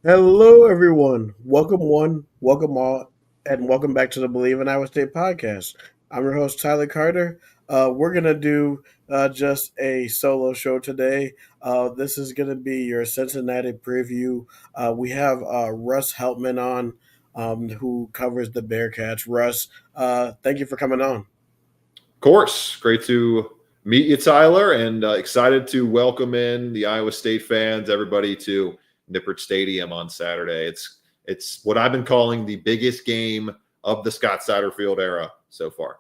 Hello, everyone. Welcome all, and welcome back to the Believe in Iowa State podcast. I'm your host, Tyler Carter. We're going to do just a solo show today. This is going to be your Cincinnati preview. We have Russ Heltman on, who covers the Bearcats. Russ, thank you for coming on. Of course, great to meet you, Tyler, and excited to welcome in the Iowa State fans, everybody to Nippert Stadium on Saturday. It's what I've been calling the biggest game of the Scott Satterfield era so far.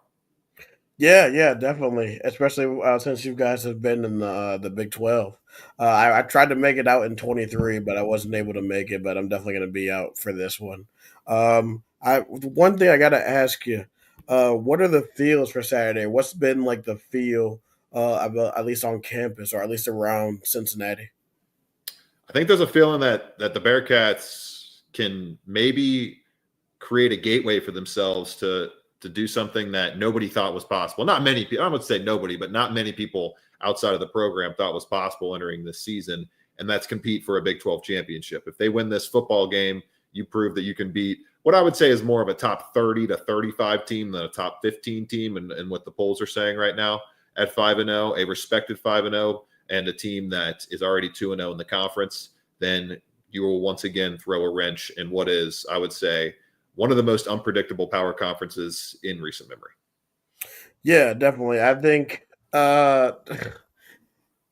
Yeah, definitely. Especially since you guys have been in the Big 12. I tried to make it out in 23, but I wasn't able to make it. But I'm definitely going to be out for this one. I one thing I got to ask you: what are the feels for Saturday? What's been like the feel, at least on campus or at least around Cincinnati? I think there's a feeling that the Bearcats can maybe create a gateway for themselves to do something that nobody thought was possible. Not many people, I would say nobody, but not many people outside of the program thought was possible entering this season, and that's compete for a Big 12 championship. If they win this football game, you prove that you can beat what I would say is more of a top 30 to 35 team than a top 15 team, and what the polls are saying right now at 5-0, a respected 5-0, and a team that is already 2-0 in the conference. Then you will once again throw a wrench in what is, I would say, one of the most unpredictable power conferences in recent memory. Yeah, definitely. I think after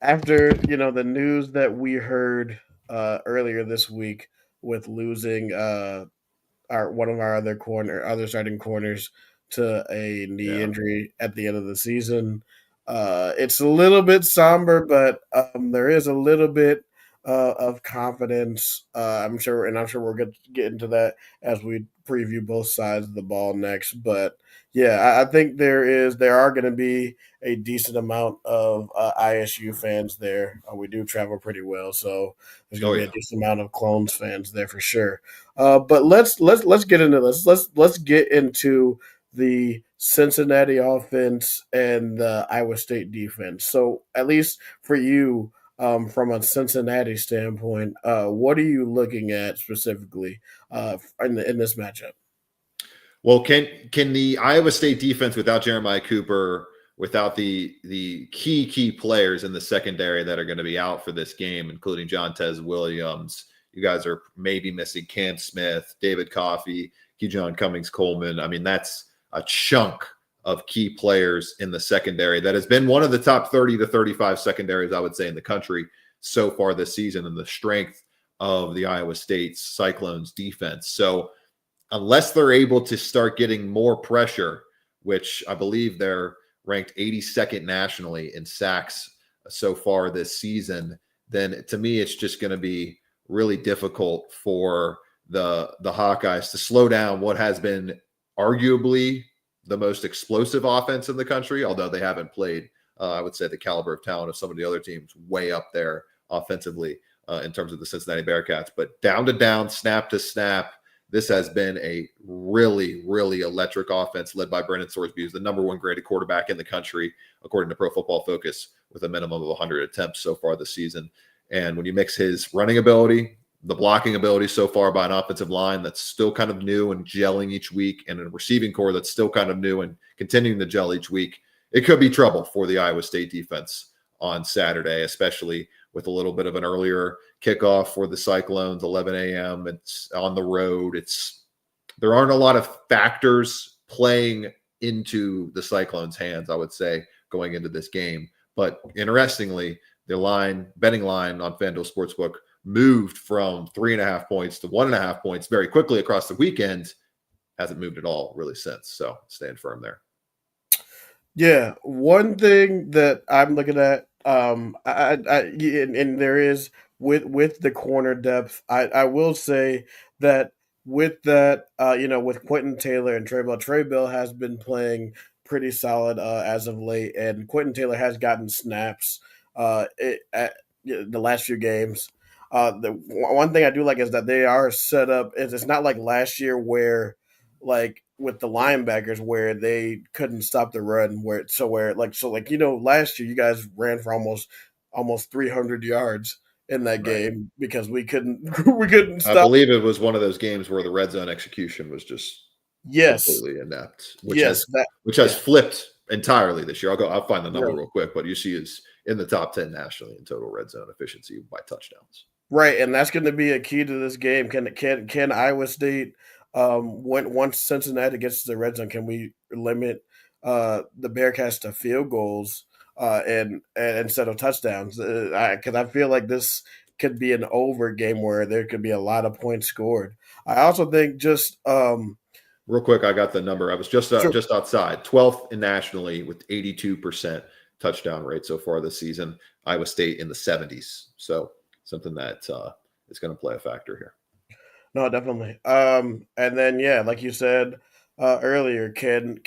the news that we heard earlier this week with losing our one of our other starting corners to a knee Yeah. injury at the end of the season. It's a little bit somber, but there is a little bit of confidence. I'm sure we'll get into that as we preview both sides of the ball next. But yeah, I think there are going to be a decent amount of ISU fans there. We do travel pretty well, so there's going Oh to be a yeah. decent amount of Clones fans there for sure. But let's get into this. Let's get into the Cincinnati offense and the Iowa State defense. So at least for you, from a Cincinnati standpoint, what are you looking at specifically in this matchup? Well, can the Iowa State defense without Jeremiah Cooper, without the key players in the secondary that are going to be out for this game, including John Tez Williams, you guys are maybe missing Cam Smith, David Coffey, Keyshawn Cummings Coleman. I mean, that's a chunk of key players in the secondary that has been one of the top 30 to 35 secondaries, I would say, in the country so far this season, and the strength of the Iowa State Cyclones defense. So unless they're able to start getting more pressure, which I believe they're ranked 82nd nationally in sacks so far this season, then to me it's just going to be really difficult for the Hawkeyes to slow down what has been arguably the most explosive offense in the country, although they haven't played, I would say, the caliber of talent of some of the other teams way up there offensively in terms of the Cincinnati Bearcats. But down to down, snap to snap, this has been a really electric offense led by Brendan Sorsby, who's the number one graded quarterback in the country, according to Pro Football Focus, with a minimum of 100 attempts so far this season. And when you mix his running ability, the blocking ability so far by an offensive line that's still kind of new and gelling each week, and a receiving core that's still kind of new and continuing to gel each week, it could be trouble for the Iowa State defense on Saturday, especially with a little bit of an earlier kickoff for the Cyclones, 11 a.m. It's on the road. There aren't a lot of factors playing into the Cyclones' hands, I would say, going into this game. But interestingly, the betting line on FanDuel Sportsbook moved from 3.5 points to 1.5 points very quickly across the weekend. Hasn't moved at all really since. So staying firm there. Yeah, one thing that I'm looking at, and there is with the corner depth, I will say that with that, with Quentin Taylor and Trey Bell has been playing pretty solid as of late, and Quentin Taylor has gotten snaps at the last few games. The one thing I do like is that they are set up. It's not like last year where like with the linebackers where they couldn't stop the run last year you guys ran for almost 300 yards in that Right. game because we couldn't we couldn't I stop. believe it was one of those games where the red zone execution was just Yes, completely inept, yes, that which has yeah, flipped entirely this year. I'll find the number right. real quick, but UC is in the top 10 nationally in total red zone efficiency by touchdowns. Right, and that's going to be a key to this game. Can Iowa State when once Cincinnati gets to the red zone, can we limit the Bearcats to field goals and instead of touchdowns? Because I feel like this could be an over game where there could be a lot of points scored. I also think just Real quick, I got the number. I was sure, just outside, 12th nationally with 82% touchdown rate so far this season. Iowa State in the 70s. So something that is going to play a factor here. no, definitely. And then yeah, like you said earlier, can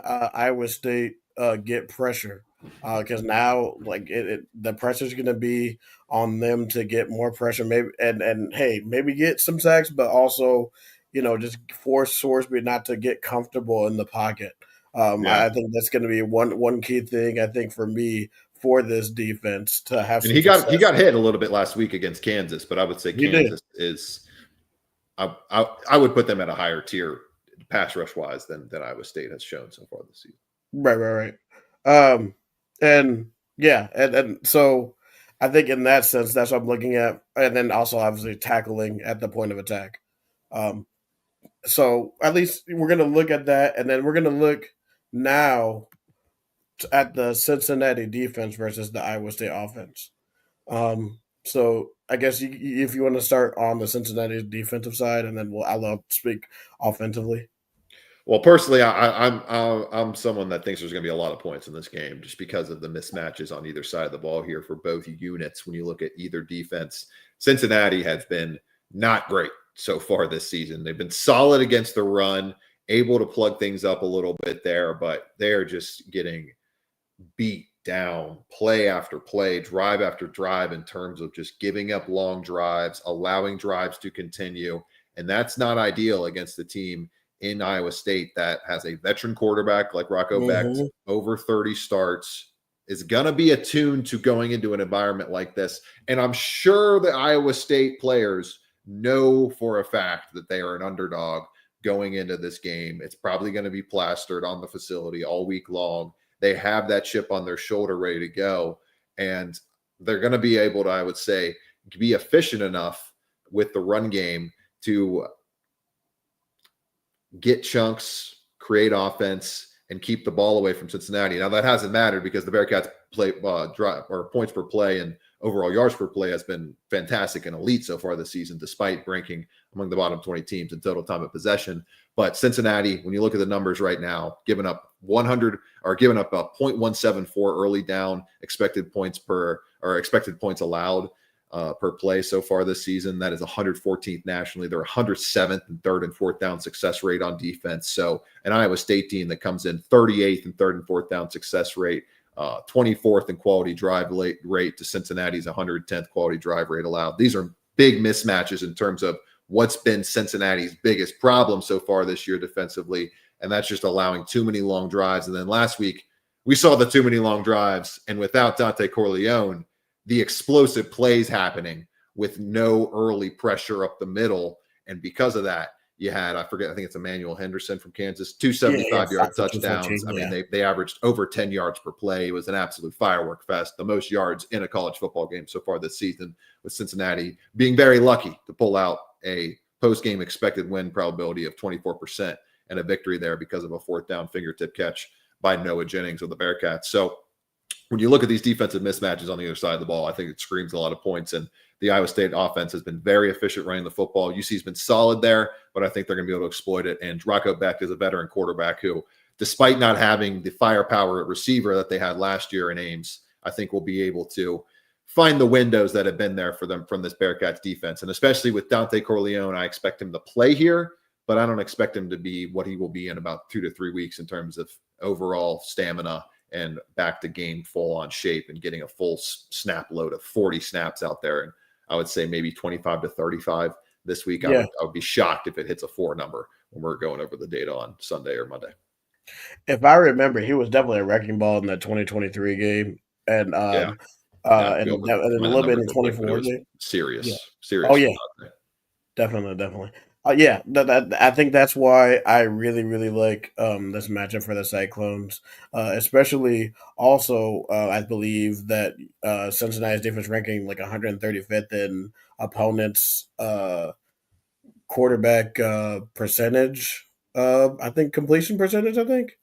Iowa State get pressure? Because now, like the pressure is going to be on them to get more pressure, maybe, and hey, maybe get some sacks, but also, just force Sorsby not to get comfortable in the pocket. Yeah. I think that's going to be one key thing. I think for me for this defense to have And some he success. got hit a little bit last week against Kansas, but I would say He did. Kansas is I would put them at a higher tier pass rush wise than Iowa State has shown so far this season. Right. And yeah, and so I think in that sense, that's what I'm looking at, and then also obviously tackling at the point of attack. Um, so at least we're gonna look at that, and then we're gonna look now at the Cincinnati defense versus the Iowa State offense. So I guess if you want to start on the Cincinnati defensive side, and then I'll speak offensively. Well, personally, I'm someone that thinks there's going to be a lot of points in this game just because of the mismatches on either side of the ball here for both units. When you look at either defense, Cincinnati has been not great so far this season. They've been solid against the run, able to plug things up a little bit there, but they're just getting beat down play after play, drive after drive in terms of just giving up long drives, allowing drives to continue. And that's not ideal against the team in Iowa State that has a veteran quarterback like Rocco Becht, Mm-hmm. over 30 starts, is going to be attuned to going into an environment like this. And I'm sure the Iowa State players know for a fact that they are an underdog going into this game. It's probably going to be plastered on the facility all week long. They have that chip on their shoulder ready to go. And they're going to be able to, I would say, be efficient enough with the run game to get chunks, create offense, and keep the ball away from Cincinnati. Now, that hasn't mattered because the Bearcats play drive or points per play and overall yards per play has been fantastic and elite so far this season, despite ranking among the bottom 20 teams in total time of possession. But Cincinnati, when you look at the numbers right now, giving up 100 or giving up a 0.174 early down expected points allowed per play so far this season. That is 114th nationally. They're 107th and third and fourth down success rate on defense. So an Iowa State team that comes in 38th and third and fourth down success rate, 24th in quality drive rate to Cincinnati's 110th quality drive rate allowed. These are big mismatches in terms of what's been Cincinnati's biggest problem so far this year defensively, and that's just allowing too many long drives. And then last week, we saw the too many long drives, and without Dante Corleone, the explosive plays happening with no early pressure up the middle. And because of that, you had, I think it's Emmanuel Henderson from Kansas, 275-yard 5 for 214. touchdowns. I mean, Yeah. they averaged over 10 yards per play. It was an absolute firework fest, the most yards in a college football game so far this season, with Cincinnati being very lucky to pull out a post-game expected win probability of 24% and a victory there because of a fourth down fingertip catch by Noah Jennings of the Bearcats. So when you look at these defensive mismatches on the other side of the ball, I think it screams a lot of points. And the Iowa State offense has been very efficient running the football. UC's been solid there, but I think they're going to be able to exploit it. And Rocco Becht is a veteran quarterback who, despite not having the firepower at receiver that they had last year in Ames, I think will be able to find the windows that have been there for them from this Bearcats defense. And especially with Dante Corleone, I expect him to play here, but I don't expect him to be what he will be in about 2 to 3 weeks in terms of overall stamina and back to game full on shape and getting a full snap load of 40 snaps out there. And I would say maybe 25 to 35 this week. Yeah. I would be shocked if it hits a 4 number when we're going over the data on Sunday or Monday. If I remember, he was definitely a wrecking ball in that 2023 game. And Yeah. Yeah, and, be able to and a find the little bit numbers in real quick, but it 24. was Yeah. serious, Oh serious yeah, from Dante. definitely. Yeah, I think that's why I really like this matchup for the Cyclones, especially also I believe that Cincinnati's defense ranking like 135th in opponents' quarterback percentage. I think completion percentage. I think,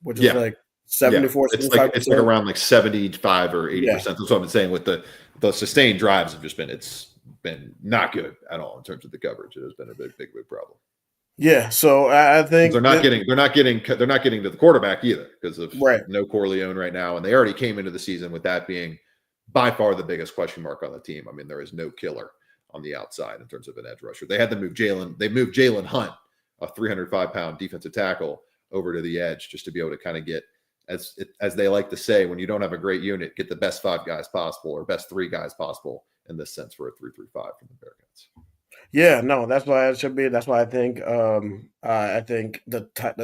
which is Yeah, like yeah. 74, It's like 75%. around like 75 or Yeah. 80%. That's what I'm saying with the sustained drives have just been it's been not good at all in terms of the coverage. It has been a big problem. Yeah. So I Because think that they're not getting to the quarterback either because of right. no Corleone right now, and they already came into the season with that being by far the biggest question mark on the team. I mean, there is no killer on the outside in terms of an edge rusher. They had to move Jalen. They moved Jalen Hunt, a 305-pound defensive tackle, over to the edge just to be able to kind of get, as they like to say, when you don't have a great unit, get the best 5 guys possible or best 3 guys possible in this sense for a 3-3-5 from the Bearcats. Yeah, no, that's why it should be. That's why I think the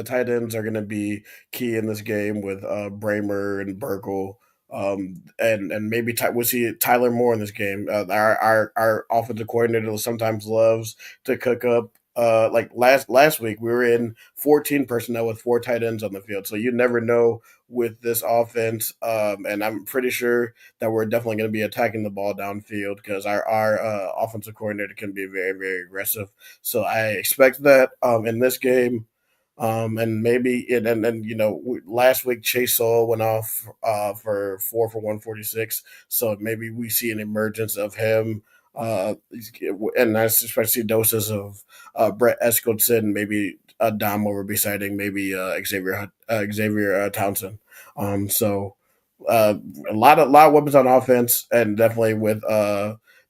tight ends are going to be key in this game with Bramer and Burkle, and maybe we'll see Tyler Moore in this game. Our offensive coordinator sometimes loves to cook up. Like last week, we were in 14 personnel with 4 tight ends on the field, so you never know with this offense. And I'm pretty sure that we're definitely going to be attacking the ball downfield because our offensive coordinator can be very aggressive. So I expect that in this game. And maybe and you know last week Chase Saul went off for 146. So maybe we see an emergence of him. And that's especially doses of Brett Eskelson, maybe Dom will be citing, maybe Xavier Townsend. So uh, a lot of weapons on offense, and definitely with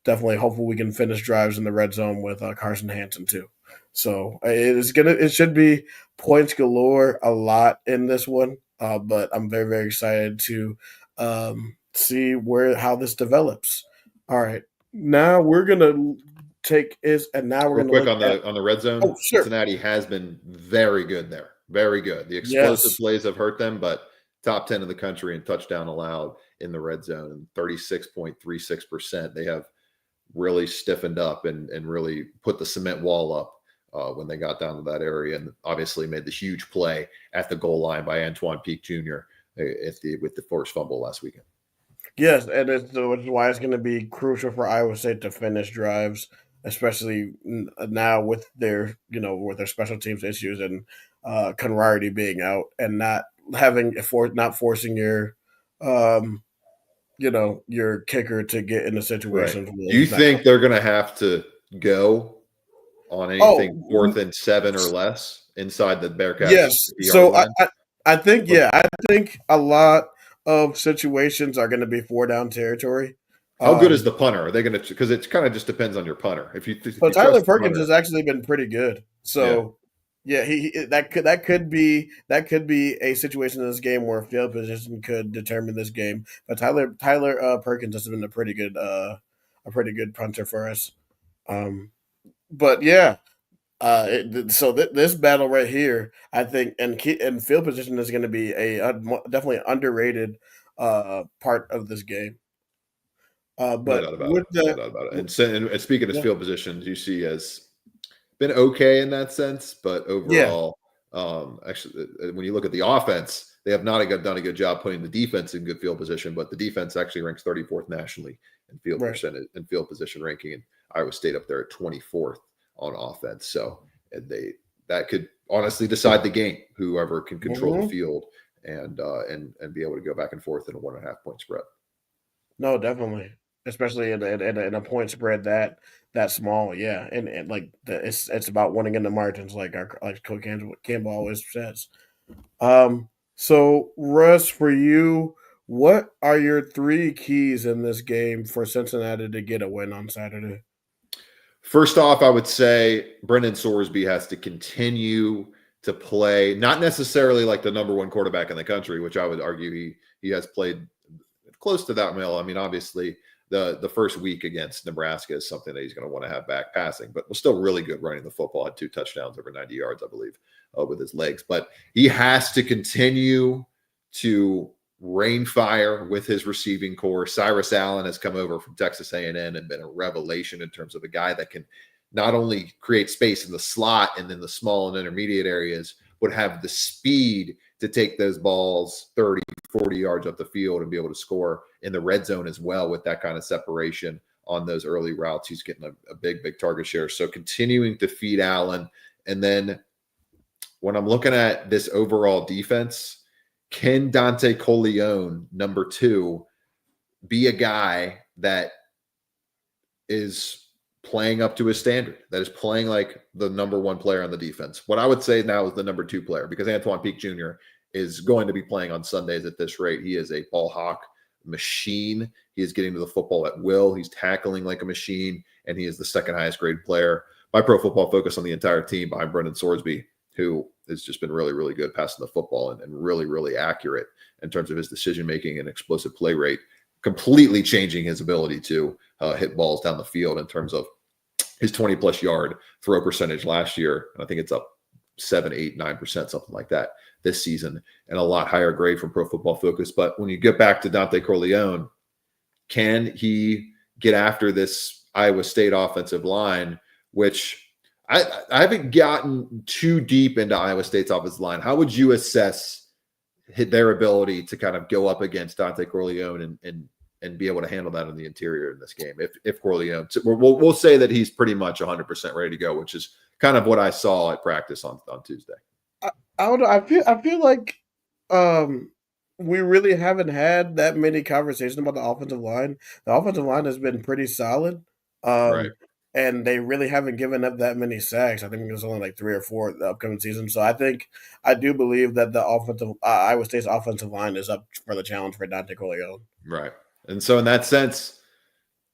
definitely hopefully we can finish drives in the red zone with Carson Hansen too. So it should be points galore a lot in this one. But I'm very excited to see how this develops. All right, now we're gonna take is and now we're Real gonna quick look at. on the red zone, Oh sure, Cincinnati has been very good there. Very good. The explosive yes, plays have hurt them, but top 10 in the country in touchdown allowed in the red zone, 36.36%. They have really stiffened up and really put the cement wall up when they got down to that area, and obviously made the huge play at the goal line by Antoine Peak Jr. With the forced fumble last weekend. yes, and which is why it's going to be crucial for Iowa State to finish drives, especially now with their with their special teams issues and Conrarity being out and not not forcing your um, your kicker to get into Right. situations where Do you he's not. think they're going to have to go on anything Oh, 4th and 7 or less inside the Bearcats yes. 50-yard So line? I think Or I think a lot of situations are going to be 4 down territory. how good is Um, the punter? Are they going to? Because it kind of just depends on your punter. If So you trust Tyler the Perkins punter, has actually been pretty good. yeah. So yeah, that could be a situation in this game where field position could determine this game. But Tyler Perkins has been a pretty good punter for us. Um, but yeah, this battle right here, I think, and field position is going to be definitely underrated part of this game. No But doubt about it. with No the doubt about it. And speaking of yeah field positions, UC has been okay in that sense, but yeah overall, actually, when you look at the offense, they have not done a good job putting the defense in good field position. But the defense actually ranks 34th nationally in field right. percentage and field position ranking, and Iowa State up there at 24th on offense. So and that could honestly decide the game. Whoever can control the Mhm. field and be able to go back and forth in a 1.5 point spread. No, definitely, especially in a point spread that small. Yeah, and like it's about winning in the margins, like Coach Campbell always says. So Russ, for you, what are your 3 keys in this game for Cincinnati to get a win on Saturday? First off, I would say Brendan Sorsby has to continue to play, not necessarily like the number 1 quarterback in the country, which I would argue he has played close to that mill. I mean, obviously the first week against Nebraska is something that he's going to want to have back passing, but was still really good running the football. Had 2 touchdowns over 90 yards, I believe, with his legs. But he has to continue to Rainfire with his receiving core. Cyrus Allen has come over from Texas A&M and been a revelation in terms of a guy that can not only create space in the slot and in the small and intermediate areas, but have the speed to take those balls 30, 40 yards up the field and be able to score in the red zone as well with that kind of separation on those early routes. He's getting a big target share. So continuing to feed Allen. And then when I'm looking at this overall defense, can Dante Corleone, number 2, be a guy that is playing up to his standard, that is playing like the number 1 player on the defense? What I would say now is the number 2 player, because Antoine Peak Jr. is going to be playing on Sundays at this rate. He is a ball hawk machine. He is getting to the football at will. He's tackling like a machine, and he is the second highest graded player by Pro Football Focus on the entire team behind Brendan Sorsby, who has just been really, really good passing the football and really, really accurate in terms of his decision-making and explosive play rate, completely changing his ability to hit balls down the field in terms of his 20-plus yard throw percentage last year. And I think it's up 7, 8, 9%, something like that this season, and a lot higher grade from Pro Football Focus. But when you get back to Dante Corleone, can he get after this Iowa State offensive line, which I haven't gotten too deep into Iowa State's offensive line. How would you assess their ability to kind of go up against Dante Corleone and be able to handle that in the interior in this game? If Corleone, we'll say that he's pretty much 100% ready to go, which is kind of what I saw at practice on Tuesday. I don't know. I feel like we really haven't had that many conversations about the offensive line. The offensive line has been pretty solid. Right. And they really haven't given up that many sacks. I think there's only like 3 or 4 the upcoming season. So I do believe that the offensive Iowa State's offensive line is up for the challenge for Dante Corleone. Right. And so in that sense,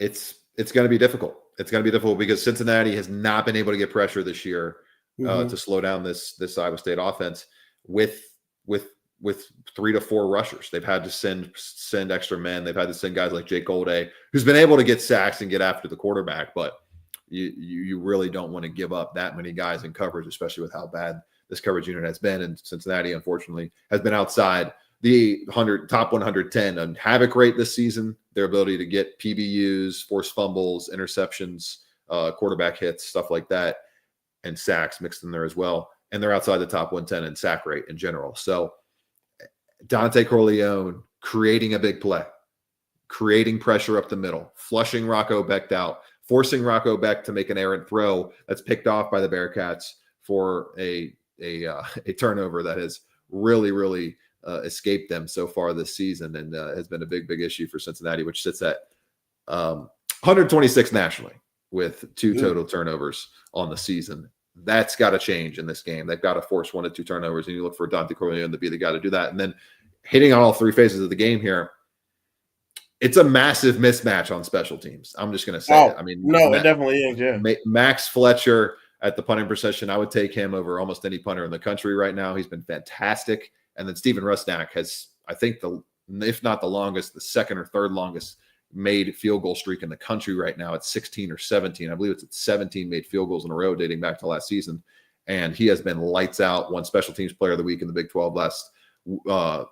it's going to be difficult. It's going to be difficult because Cincinnati has not been able to get pressure this year to slow down this Iowa State offense with 3 to 4 rushers. They've had to send extra men. They've had to send guys like Jake Golday, who's been able to get sacks and get after the quarterback, but you really don't want to give up that many guys in coverage, especially with how bad this coverage unit has been. And Cincinnati, unfortunately, has been outside the top 110 on havoc rate this season. Their ability to get PBUs, forced fumbles, interceptions, quarterback hits, stuff like that, and sacks mixed in there as well. And they're outside the top 110 in sack rate in general. So Dante Corleone creating a big play, creating pressure up the middle, flushing Rocco Becht out, forcing Rocco Becht to make an errant throw that's picked off by the Bearcats for a turnover that has really, really escaped them so far this season, and has been a big issue for Cincinnati, which sits at 126 nationally with 2 total turnovers on the season. That's got to change in this game. They've got to force 1 to 2 turnovers, and you look for Dante Corleone to be the guy to do that. And then hitting on all 3 phases of the game here, it's a massive mismatch on special teams. I'm just going to say it. I mean, it definitely is. Yeah, Max Fletcher at the punting procession, I would take him over almost any punter in the country right now. He's been fantastic. And then Steven Rusnak has, I think, if not the longest, the second or third longest made field goal streak in the country right now at 16 or 17. I believe it's at 17 made field goals in a row dating back to last season. And he has been lights out. Won Special Teams Player of the Week in the Big 12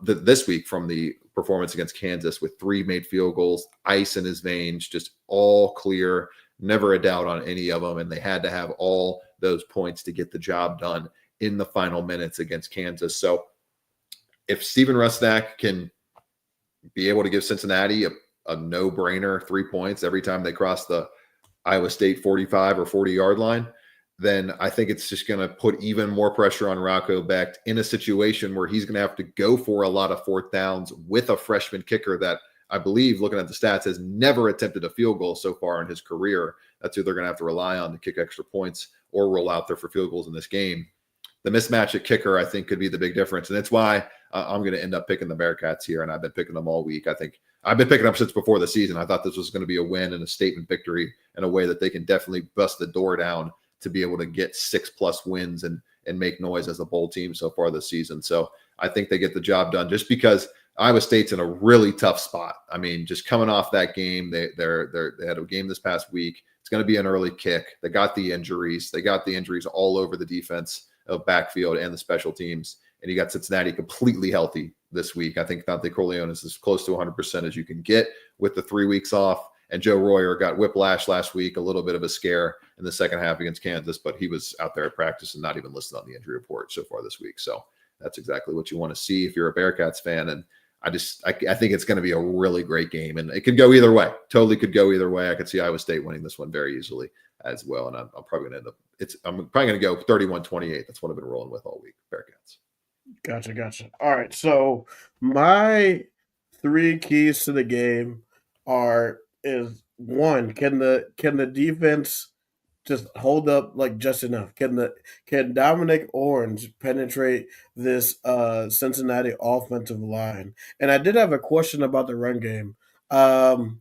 this week from the performance against Kansas with 3 made field goals, ice in his veins, just all clear, never a doubt on any of them. And they had to have all those points to get the job done in the final minutes against Kansas. So if Steven Rusnak can be able to give Cincinnati a no-brainer 3 points every time they cross the Iowa State 45 or 40-yard line, then I think it's just going to put even more pressure on Rocco Becht in a situation where he's going to have to go for a lot of 4th downs with a freshman kicker that I believe, looking at the stats, has never attempted a field goal so far in his career. That's who they're going to have to rely on to kick extra points or roll out there for field goals in this game. The mismatch at kicker, I think, could be the big difference. And that's why I'm going to end up picking the Bearcats here, and I've been picking them all week. I think I've been picking them since before the season. I thought this was going to be a win and a statement victory in a way that they can definitely bust the door down to be able to get 6+ wins and make noise as a bowl team so far this season. So I think they get the job done just because Iowa State's in a really tough spot. I mean, just coming off that game, they had a game this past week. It's going to be an early kick. They got the injuries. They got the injuries all over the defense of backfield and the special teams. And you got Cincinnati completely healthy this week. I think Dante Corleone is as close to 100% as you can get with the 3 weeks off. And Joe Royer got whiplash last week, a little bit of a scare in the second half against Kansas, but he was out there at practice and not even listed on the injury report so far this week. So that's exactly what you want to see if you're a Bearcats fan. And I think it's going to be a really great game, and it could go either way. Totally could go either way. I could see Iowa State winning this one very easily as well. And I'm probably going to end up, I'm probably going to go 31-28. That's what I've been rolling with all week. Bearcats. Gotcha. All right. So my 3 keys to the game is one, can the defense just hold up like just enough? Can Dominic Orange penetrate this Cincinnati offensive line? And I did have a question about the run game. Um,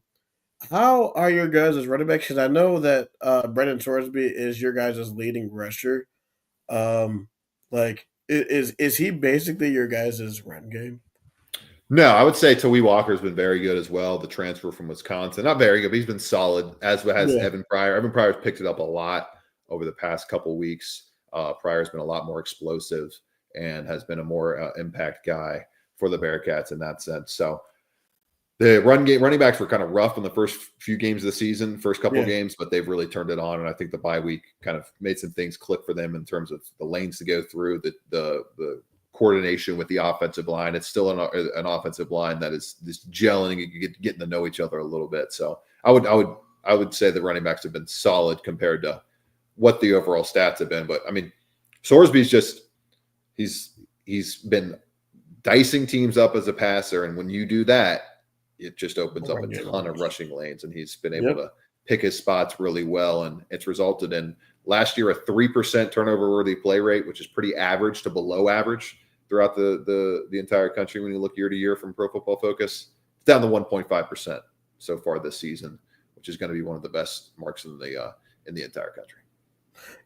how are your guys as running backs? Because I know that Brendan Sorsby is your guys' leading rusher. Um, is he basically your guys' run game? No, I would say Tawee Walker's been very good as well. The transfer from Wisconsin, not very good, but he's been solid. As has Yeah, Evan Pryor. Evan Pryor's picked it up a lot over the past couple weeks. Pryor's been a lot more explosive and has been a more impact guy for the Bearcats in that sense. So the running backs were kind of rough in the first few games of the season, first couple of yeah, games, but they've really turned it on. And I think the bye week kind of made some things click for them in terms of the lanes to go through, the coordination with the offensive line. It's still an offensive line that is just gelling and getting to know each other a little bit. So I would say the running backs have been solid compared to what the overall stats have been. But I mean, Sorsby's just he's been dicing teams up as a passer, and when you do that, it just opens up a ton of rushing lanes, and he's been able yep. to pick his spots really well, and it's resulted in last year a 3% turnover worthy play rate, which is pretty average to below average throughout the entire country when you look year to year from Pro Football Focus. It's down to 1.5% so far this season, which is going to be one of the best marks in the entire country.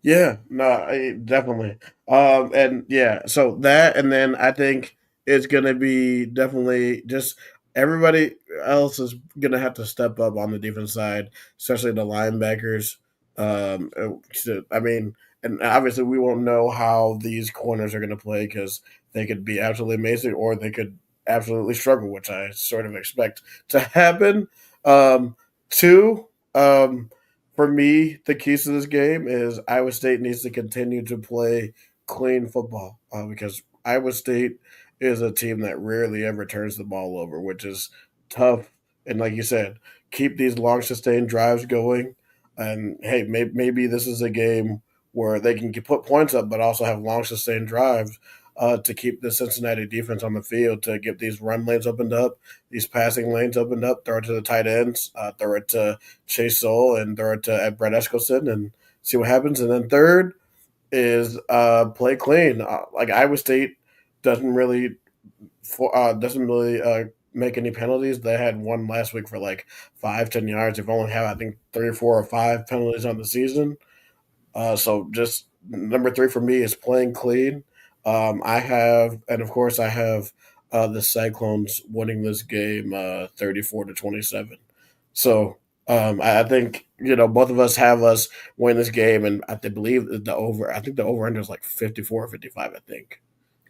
Yeah, no, definitely. And yeah, so that, and then I think it's gonna be definitely just everybody else is gonna have to step up on the defense side, especially the linebackers. I mean, and obviously we won't know how these corners are gonna play because they could be absolutely amazing or they could absolutely struggle, which I sort of expect to happen. Um, two, for me, the keys to this game is Iowa State needs to continue to play clean football because Iowa State is a team that rarely ever turns the ball over, which is tough. And like you said, keep these long sustained drives going. And hey, maybe this is a game where they can put points up, but also have long sustained drives to keep the Cincinnati defense on the field to get these run lanes opened up, these passing lanes opened up, throw it to the tight ends, throw it to Chase Soul, and throw it to Brett Eskelson and see what happens. And then third is play clean. Like Iowa State doesn't really make any penalties. They had one last week for like 5-10 yards. They've only had I think 3 or 4 or 5 penalties on the season. So just number 3 for me is playing clean. Of course, I have the Cyclones winning this game 34-27. So I think both of us have us win this game, and I believe the over. I think the over under is like 54 or 55. I think.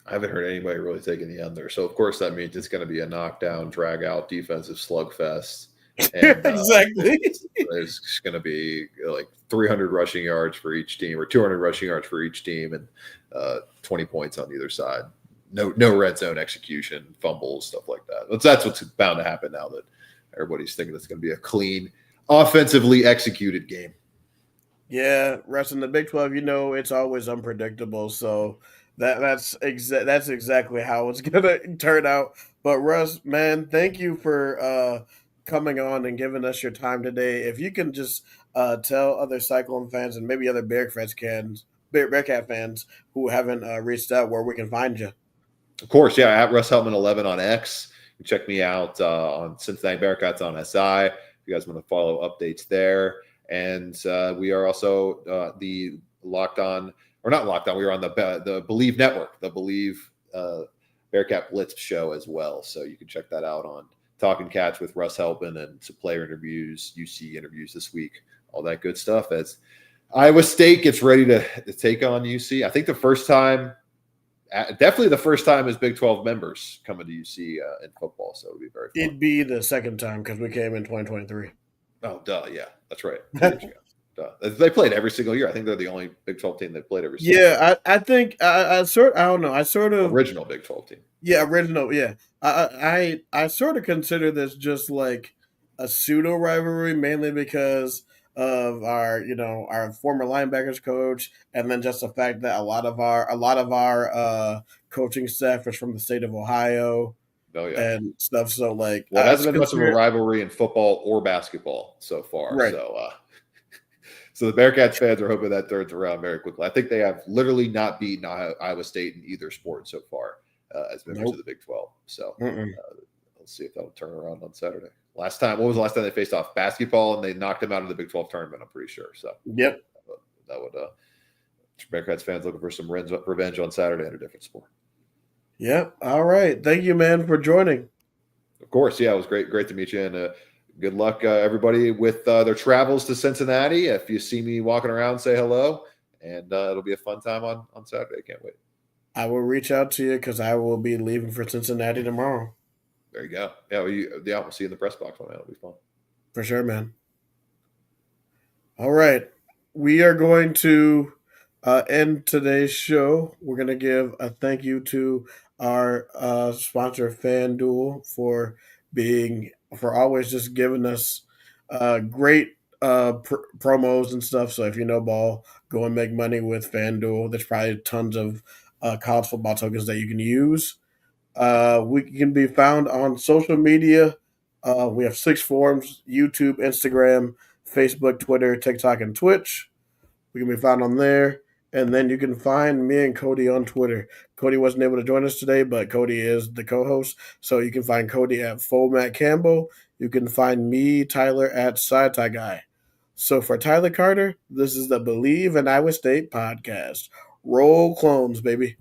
I haven't heard anybody really taking the under. So, of course, that means it's going to be a knockdown, drag-out defensive slugfest. And Exactly. there's going to be like 300 rushing yards for each team or 200 rushing yards for each team and 20 points on either side. No red zone execution, fumbles, stuff like that. That's what's bound to happen now that everybody's thinking it's going to be a clean, offensively executed game. Yeah, Russ, in the Big 12, it's always unpredictable. So that's exactly how it's gonna turn out. But Russ, man, thank you for coming on and giving us your time today. If you can just tell other Cyclone fans and maybe other Bearcat fans who haven't reached out where we can find you. Of course, yeah, at Russ Heltman 11 on X. You check me out on Cincinnati Bearcats on SI. If you guys want to follow updates there. And we are also the Locked On, or not Locked On, we are on the Believe Network, the Believe Bearcat Blitz show as well. So you can check that out on Talking Cats with Russ Helpman and some player interviews, UC interviews this week, all that good stuff. As Iowa State gets ready to take on UC. I think the first time definitely the first time as Big 12 members coming to UC in football. So it would be very fun. It'd be the second time because we came in 2023. Oh, duh. Yeah, that's right. 2 years ago. Duh. They played every single year. I think they're the only Big 12 team that played every single year. Yeah, I think I don't know. I sort of Original Big 12 team. Yeah, original. Yeah, I sort of consider this just like a pseudo rivalry, mainly because of our former linebackers coach, and then just the fact that a lot of our coaching staff is from the state of Ohio Oh, yeah. and stuff. So like, Well, it I hasn't been much of a consider rivalry in football or basketball so far. right. So the Bearcats fans are hoping that turns around very quickly. I think they have literally not beaten Iowa State in either sport so far as members of the Big 12. So let's see if that'll turn around on Saturday. What was the last time they faced off? Basketball, and they knocked them out of the Big 12 tournament, I'm pretty sure. So Yep. that would Bearcats fans looking for some revenge on Saturday in a different sport. Yep. All right. Thank you, man, for joining. Of course. Yeah, it was great to meet you. And good luck, everybody, with their travels to Cincinnati. If you see me walking around, say hello. And it'll be a fun time on Saturday. Can't wait. I will reach out to you because I will be leaving for Cincinnati tomorrow. There you go. Yeah, we'll see you in the press box, man. It'll be fun. For sure, man. All right. We are going to end today's show. We're going to give a thank you to our sponsor, FanDuel, for always just giving us great promos and stuff. So if you know ball, go and make money with FanDuel. There's probably tons of college football tokens that you can use. We can be found on social media. We have 6 forums: YouTube, Instagram, Facebook, Twitter, TikTok, and Twitch. We can be found on there. And then you can find me and Cody on Twitter. Cody wasn't able to join us today, but Cody is the co-host. So you can find Cody at Full Matt Campbell. You can find me, Tyler, at Side Tie Guy. So for Tyler Carter, this is the Believe in Iowa State podcast. Roll clones, baby.